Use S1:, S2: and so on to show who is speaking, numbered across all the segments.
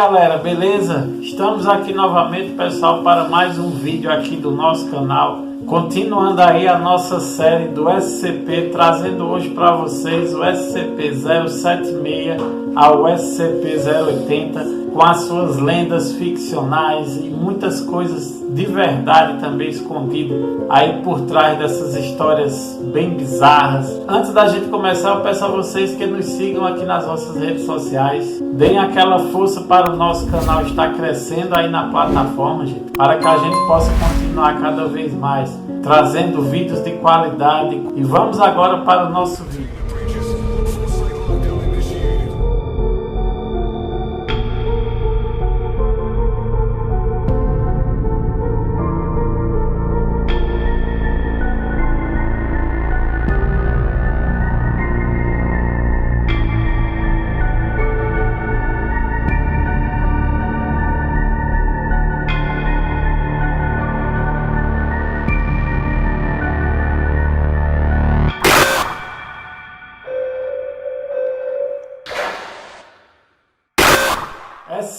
S1: galera, beleza? Estamos aqui novamente, pessoal, para mais um vídeo aqui do nosso canal. Continuando aí a nossa série do SCP, trazendo hoje para vocês o SCP-076 ao SCP-080, com as suas lendas ficcionais e muitas coisas de verdade também escondidas aí por trás dessas histórias bem bizarras. Antes da gente começar, eu peço a vocês que nos sigam aqui nas nossas redes sociais, deem aquela força para o nosso canal estar crescendo aí na plataforma, gente, para que a gente possa continuar cada vez mais trazendo vídeos de qualidade. E vamos agora para o nosso vídeo.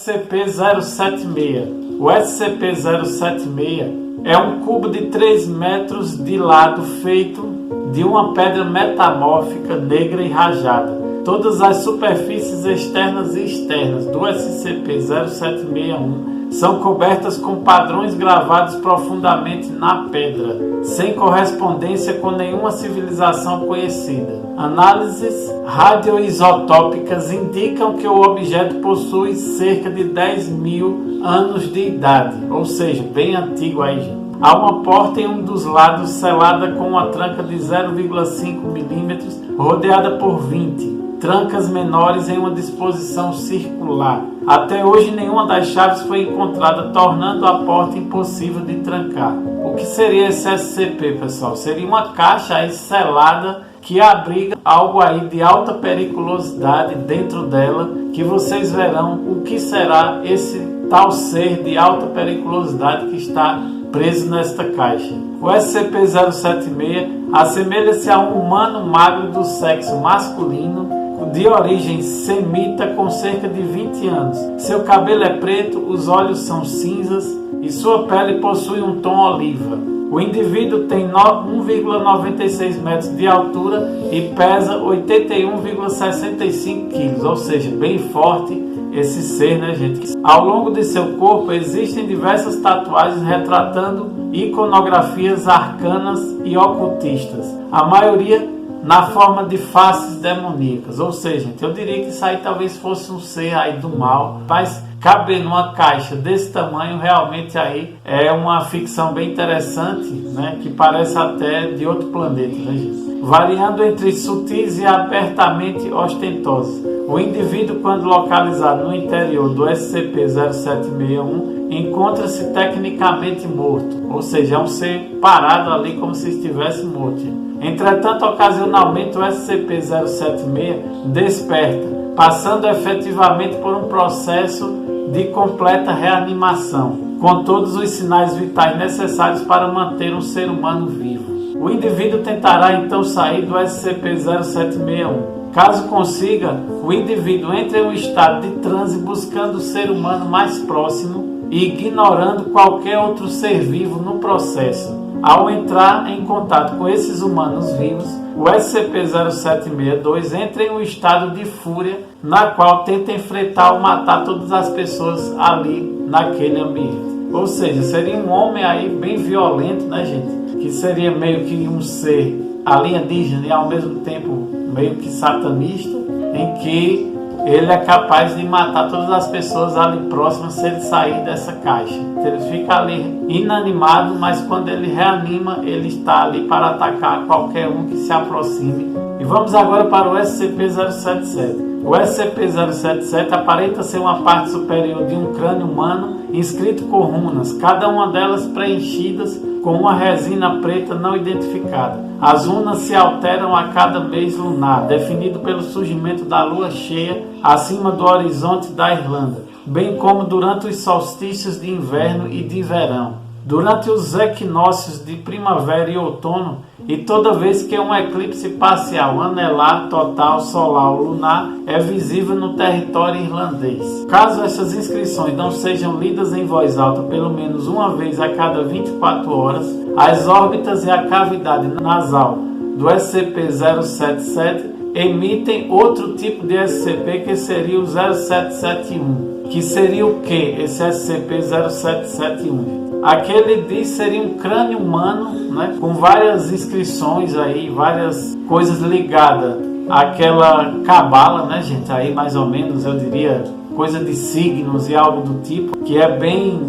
S1: SCP-076. O SCP-076 é um cubo de 3 metros de lado feito de uma pedra metamórfica negra e rajada. Todas as superfícies externas e externas do SCP-0761 são cobertas com padrões gravados profundamente na pedra, sem correspondência com nenhuma civilização conhecida. Análises radioisotópicas indicam que o objeto possui cerca de 10.000 anos de idade, ou seja, bem antigo aí, gente. Há uma porta em um dos lados selada com uma tranca de 0,5 mm, rodeada por 20 trancas menores em uma disposição circular. Até hoje nenhuma das chaves foi encontrada, tornando a porta impossível de trancar. O que seria esse SCP, pessoal? Seria uma caixa aí selada que abriga algo aí de alta periculosidade dentro dela, que vocês verão o que será esse tal ser de alta periculosidade que está preso nesta caixa. O SCP-076 assemelha-se a um humano magro do sexo masculino, de origem semita, com cerca de 20 anos. Seu cabelo é preto, os olhos são cinzas e sua pele possui um tom oliva. O indivíduo tem 1,96 metros de altura e pesa 81,65 kg, ou seja, bem forte esse ser, né, gente? Ao longo de seu corpo existem diversas tatuagens retratando iconografias arcanas e ocultistas, a maioria na forma de faces demoníacas. Ou seja, gente, eu diria que isso aí talvez fosse um ser aí do mal, mas caber numa caixa desse tamanho realmente aí é uma ficção bem interessante, né, que parece até de outro planeta, né, gente? Variando entre sutis e abertamente ostentosos. O indivíduo, quando localizado no interior do SCP-0761, encontra-se tecnicamente morto, ou seja, é um ser parado ali como se estivesse morto. Entretanto, ocasionalmente o SCP-076 desperta, passando efetivamente por um processo de completa reanimação, com todos os sinais vitais necessários para manter um ser humano vivo. O indivíduo tentará então sair do SCP-0761. Caso consiga, o indivíduo entra em um estado de transe buscando o ser humano mais próximo e ignorando qualquer outro ser vivo no processo. Ao entrar em contato com esses humanos vivos, o SCP-0762 entra em um estado de fúria, na qual tenta enfrentar ou matar todas as pessoas ali naquele ambiente. Ou seja, seria um homem aí bem violento, né, gente? Que seria meio que um ser alienígena e ao mesmo tempo meio que satanista, em que ele é capaz de matar todas as pessoas ali próximas se ele sair dessa caixa. Ele fica ali inanimado, mas quando ele reanima, ele está ali para atacar qualquer um que se aproxime. E vamos agora para o SCP-077. O SCP-077 aparenta ser uma parte superior de um crânio humano inscrito com runas, cada uma delas preenchidas com uma resina preta não identificada. As runas se alteram a cada mês lunar, definido pelo surgimento da lua cheia acima do horizonte da Irlanda, bem como durante os solstícios de inverno e de verão. durante os equinócios de primavera e outono e toda vez que um eclipse parcial, anelar, total, solar ou lunar é visível no território irlandês. Caso essas inscrições não sejam lidas em voz alta pelo menos uma vez a cada 24 horas, as órbitas e a cavidade nasal do SCP-077 emitem outro tipo de SCP que seria o 0771. Que seria o que esse SCP-0771? Aquele diz seria um crânio humano, né, com várias inscrições aí, várias coisas ligadas àquela cabala, né, gente? Aí mais ou menos eu diria coisa de signos e algo do tipo, que é bem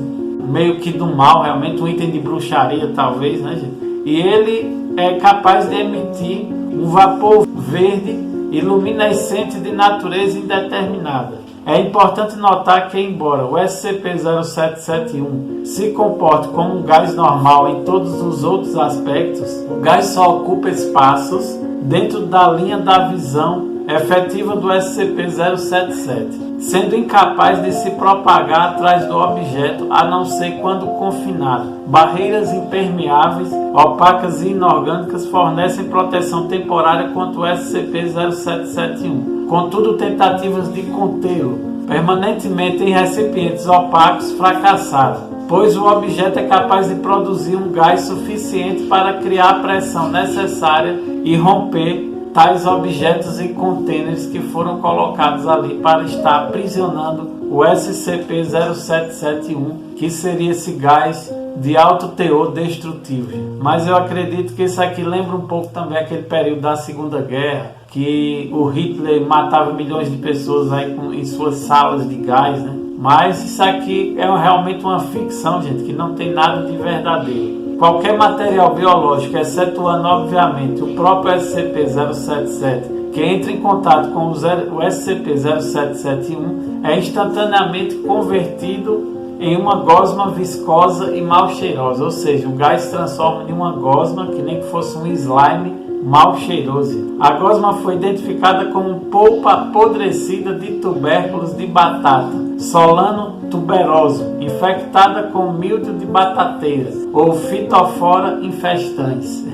S1: meio que do mal, realmente um item de bruxaria talvez, né, gente? E ele é capaz de emitir um vapor verde iluminescente de natureza indeterminada. É importante notar que, embora o SCP-0771 se comporte como um gás normal em todos os outros aspectos, o gás só ocupa espaços dentro da linha da visão efetiva do SCP-077, sendo incapaz de se propagar atrás do objeto a não ser quando confinado. Barreiras impermeáveis, opacas e inorgânicas fornecem proteção temporária contra o SCP-0771. Contudo, tentativas de contê-lo permanentemente em recipientes opacos fracassaram, pois o objeto é capaz de produzir um gás suficiente para criar a pressão necessária e romper tais objetos e contêineres que foram colocados ali para estar aprisionando o SCP-0771, que seria esse gás de alto teor destrutivo. Mas eu acredito que isso aqui lembra um pouco também aquele período da Segunda Guerra, que o Hitler matava milhões de pessoas aí em suas salas de gás, né? Mas isso aqui é realmente uma ficção, gente, que não tem nada de verdadeiro. Qualquer material biológico, excetuando obviamente o próprio SCP-077, que entra em contato com o SCP-0771, é instantaneamente convertido em uma gosma viscosa e mal cheirosa, ou seja, o gás se transforma em uma gosma que nem que fosse um slime mal cheiroso. A gosma foi identificada como polpa apodrecida de tubérculos de batata, Solano tuberoso, infectada com míldio de batateira ou Phytophthora infestans.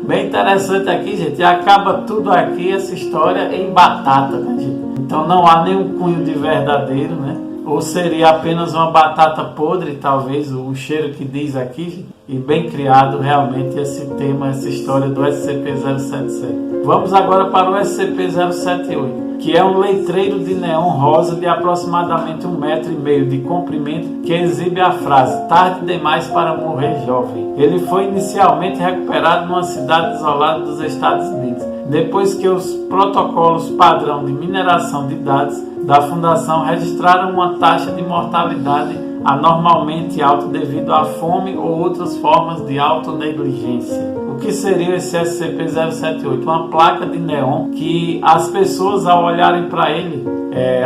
S1: Bem interessante aqui, gente, e acaba tudo aqui, essa história, em batata, né, gente? Então não há nenhum cunho de verdadeiro, né? Ou seria apenas uma batata podre, talvez, o cheiro que diz aqui, e bem criado realmente esse tema, essa história do SCP-077. Vamos agora para o SCP-078, que é um letreiro de neon rosa de aproximadamente 1,5 m de comprimento que exibe a frase "tarde demais para morrer jovem". Ele foi inicialmente recuperado numa cidade isolada dos Estados Unidos, depois que os protocolos padrão de mineração de dados da Fundação registraram uma taxa de mortalidade anormalmente alta devido à fome ou outras formas de autonegligência. O que seria esse SCP-078? Uma placa de neon que as pessoas, ao olharem para ele,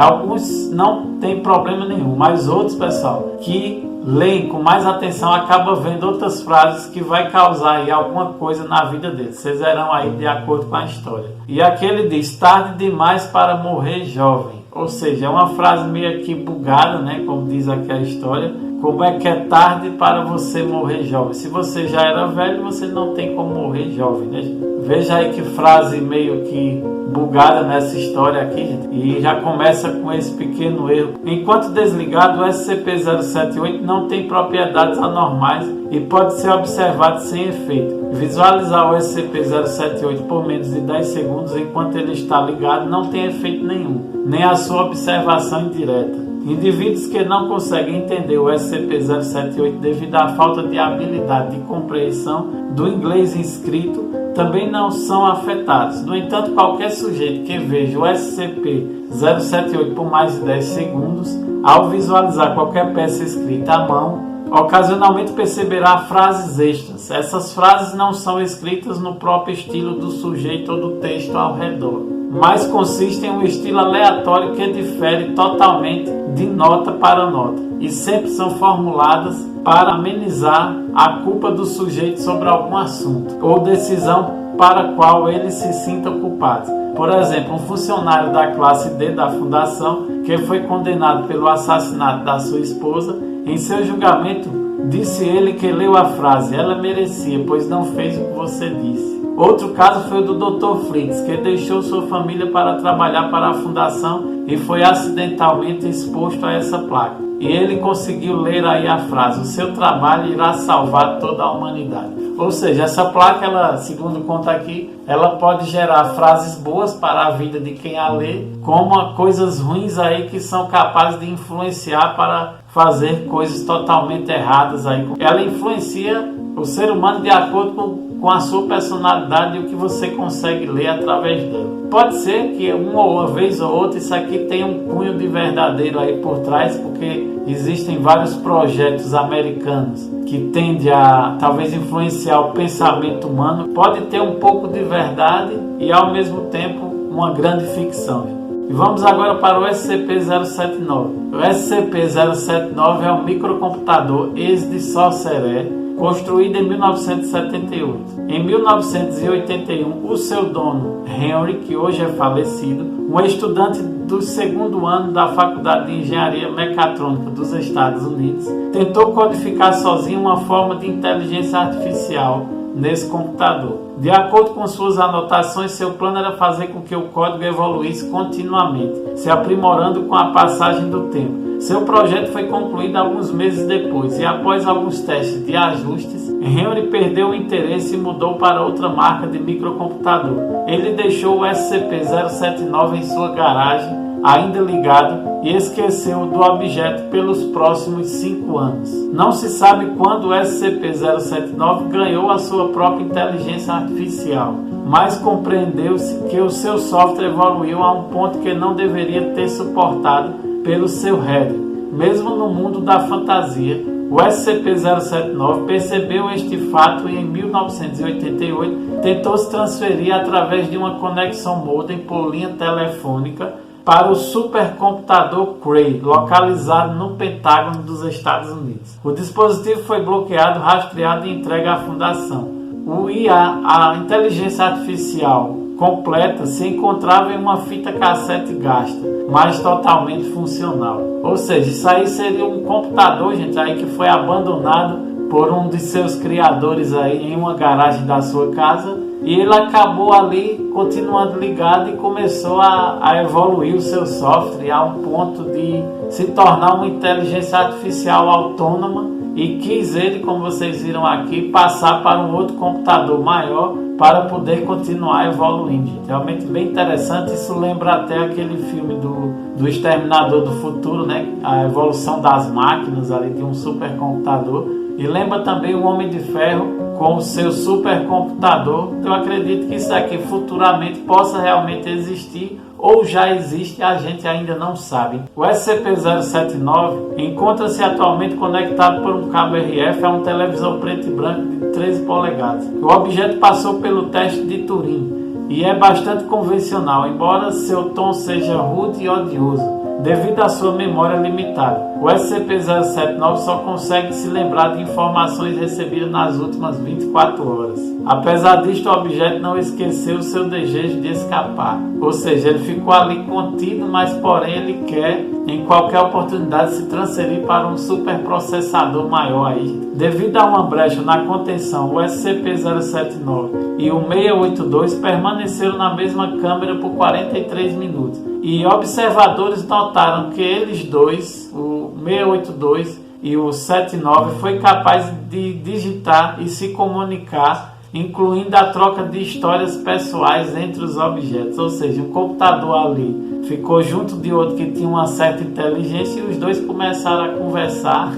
S1: alguns não tem problema nenhum, mas outros, pessoal, que leem com mais atenção, acabam vendo outras frases que vai causar aí alguma coisa na vida deles. Vocês verão aí de acordo com a história. E aqui ele diz: tarde demais para morrer jovem. Ou seja, é uma frase meio que bugada, né? Como diz aqui a história. Como é que é tarde para você morrer jovem? Se você já era velho, você não tem como morrer jovem, né, gente? Veja aí que frase meio que bugada nessa história aqui, gente. E já começa com esse pequeno erro. Enquanto desligado, o SCP-078 não tem propriedades anormais e pode ser observado sem efeito. Visualizar o SCP-078 por menos de 10 segundos enquanto ele está ligado não tem efeito nenhum, nem a sua observação indireta. Indivíduos que não conseguem entender o SCP-078 devido à falta de habilidade de compreensão do inglês inscrito também não são afetados. No entanto, qualquer sujeito que veja o SCP-078 por mais de 10 segundos, ao visualizar qualquer peça escrita à mão, ocasionalmente perceberá frases extras. Essas frases não são escritas no próprio estilo do sujeito ou do texto ao redor, mas consistem em um estilo aleatório que difere totalmente de nota para nota e sempre são formuladas para amenizar a culpa do sujeito sobre algum assunto ou decisão para a qual ele se sinta culpado. Por exemplo, um funcionário da classe D da Fundação que foi condenado pelo assassinato da sua esposa, em seu julgamento Disse ele que leu a frase: ela merecia, pois não fez o que você disse. Outro caso foi o do Dr. Fritz, que deixou sua família para trabalhar para a fundação e foi acidentalmente exposto a essa placa. E ele conseguiu ler aí a frase: o seu trabalho irá salvar toda a humanidade. Ou seja, essa placa, ela, segundo conta aqui, ela pode gerar frases boas para a vida de quem a lê, como coisas ruins aí que são capazes de influenciar para fazer coisas totalmente erradas aí. Ela influencia o ser humano de acordo com a sua personalidade e o que você consegue ler através dela. Pode ser que uma vez ou outra isso aqui tenha um cunho de verdadeiro aí por trás, porque existem vários projetos americanos que tendem a talvez influenciar o pensamento humano. Pode ter um pouco de verdade e ao mesmo tempo uma grande ficção. E vamos agora para o SCP-079. O SCP-079 é um microcomputador ex-de-Sorcerer, construído em 1978. Em 1981, o seu dono, Henry, que hoje é falecido, um estudante do segundo ano da Faculdade de Engenharia Mecatrônica dos Estados Unidos, tentou codificar sozinho uma forma de inteligência artificial nesse computador. De acordo com suas anotações, seu plano era fazer com que o código evoluísse continuamente, se aprimorando com a passagem do tempo. Seu projeto foi concluído alguns meses depois e, após alguns testes de ajustes, Henry perdeu o interesse e mudou para outra marca de microcomputador. Ele deixou o SCP-079 em sua garagem, ainda ligado, e esqueceu do objeto pelos próximos 5 anos. Não se sabe quando o SCP-079 ganhou a sua própria inteligência artificial, mas compreendeu-se que o seu software evoluiu a um ponto que não deveria ter suportado pelo seu header. Mesmo no mundo da fantasia, o SCP-079 percebeu este fato e em 1988 tentou se transferir através de uma conexão modem por linha telefônica para o supercomputador Cray, localizado no Pentágono dos Estados Unidos. O dispositivo foi bloqueado, rastreado e entregue à fundação. O IA, a inteligência artificial completa, se encontrava em uma fita cassete gasta, mas totalmente funcional. Ou seja, isso aí seria um computador, gente, aí que foi abandonado por um de seus criadores aí em uma garagem da sua casa, e ele acabou ali continuando ligado e começou a evoluir o seu software a um ponto de se tornar uma inteligência artificial autônoma, e quis ele, como vocês viram aqui, passar para um outro computador maior para poder continuar evoluindo. Realmente bem interessante. Isso lembra até aquele filme do Exterminador do Futuro, né? A evolução das máquinas ali de um supercomputador. E lembra também o Homem de Ferro com o seu supercomputador. Eu acredito que isso aqui futuramente possa realmente existir, ou já existe, a gente ainda não sabe. O SCP-079 encontra-se atualmente conectado por um cabo RF a um televisor preto e branco de 13 polegadas. O objeto passou pelo teste de Turing e é bastante convencional, embora seu tom seja rude e odioso, devido à sua memória limitada. O SCP-079 só consegue se lembrar de informações recebidas nas últimas 24 horas. Apesar disto, o objeto não esqueceu seu desejo de escapar. Ou seja, ele ficou ali contido, mas porém ele quer, em qualquer oportunidade, se transferir para um superprocessador maior aí. Devido a uma brecha na contenção, o SCP-079 e o 682 permaneceram na mesma câmera por 43 minutos. E observadores notaram que eles dois, o 682 e o 79, foi capaz de digitar e se comunicar, incluindo a troca de histórias pessoais entre os objetos. Ou seja, um computador ali ficou junto de outro que tinha uma certa inteligência e os dois começaram a conversar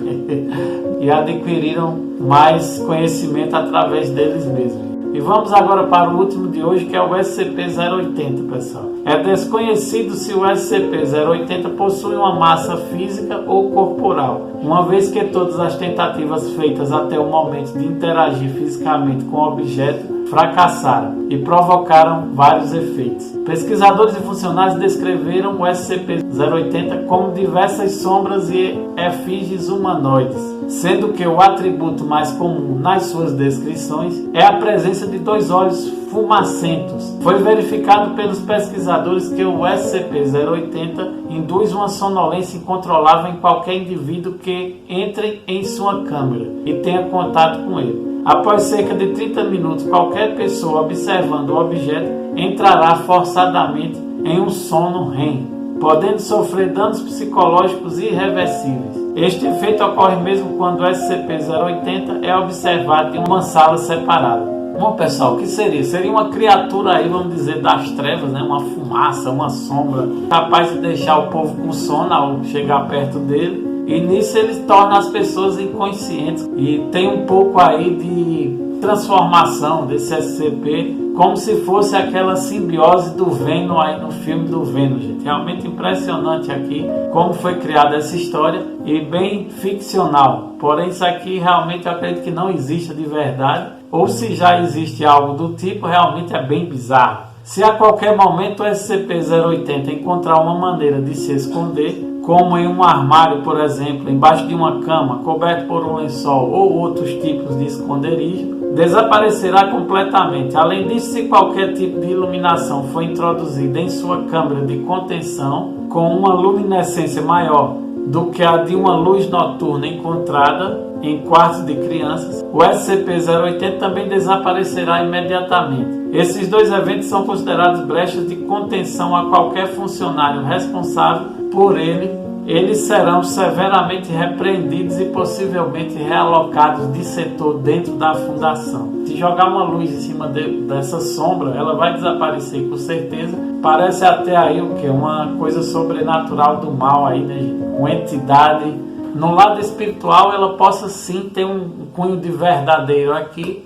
S1: e adquiriram mais conhecimento através deles mesmos. E vamos agora para o último de hoje, que é o SCP-080, pessoal. É desconhecido se o SCP-080 possui uma massa física ou corporal, uma vez que todas as tentativas feitas até o momento de interagir fisicamente com o objeto fracassaram e provocaram vários efeitos. Pesquisadores e funcionários descreveram o SCP-080 como diversas sombras e efígies humanoides, sendo que o atributo mais comum nas suas descrições é a presença de 2 olhos fumacentos. Foi verificado pelos pesquisadores que o SCP-080 induz uma sonolência incontrolável em qualquer indivíduo que entre em sua câmera e tenha contato com ele. Após cerca de 30 minutos, qualquer pessoa observando o objeto entrará forçadamente em um sono REM, podendo sofrer danos psicológicos irreversíveis. Este efeito ocorre mesmo quando o SCP-080 é observado em uma sala separada. Bom, pessoal, o que seria? Seria uma criatura aí, vamos dizer, das trevas, né? Uma fumaça, uma sombra, capaz de deixar o povo com sono ao chegar perto dele. E nisso ele torna as pessoas inconscientes. E tem um pouco aí de transformação desse SCP, como se fosse aquela simbiose do Venom aí no filme do Venom, gente. Realmente impressionante aqui como foi criada essa história e bem ficcional. Porém, isso aqui realmente eu acredito que não existe de verdade. Ou se já existe algo do tipo, realmente é bem bizarro. Se a qualquer momento o SCP-080 encontrar uma maneira de se esconder, como em um armário, por exemplo, embaixo de uma cama, coberto por um lençol ou outros tipos de esconderijo, desaparecerá completamente. Além disso, se qualquer tipo de iluminação for introduzida em sua câmara de contenção, com uma luminescência maior do que a de uma luz noturna encontrada em quartos de crianças, o SCP-080 também desaparecerá imediatamente. Esses dois eventos são considerados brechas de contenção a qualquer funcionário responsável por ele. Eles serão severamente repreendidos e possivelmente realocados de setor dentro da fundação. Se jogar uma luz em cima dessa sombra, ela vai desaparecer com certeza. Parece até aí o que? Uma coisa sobrenatural do mal aí, né, gente? Uma entidade. No lado espiritual, ela possa sim ter um cunho de verdadeiro aqui,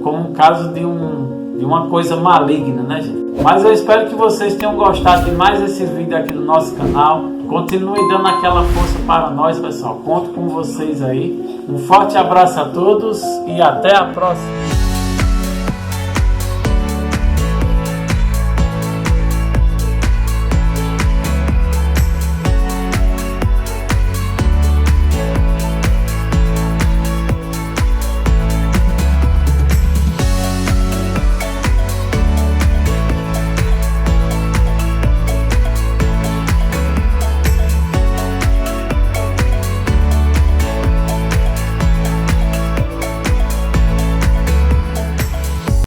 S1: como um caso de uma coisa maligna, né, gente? Mas eu espero que vocês tenham gostado de mais esse vídeo aqui do nosso canal. Continue dando aquela força para nós, pessoal. Conto com vocês aí. Um forte abraço a todos e até a próxima.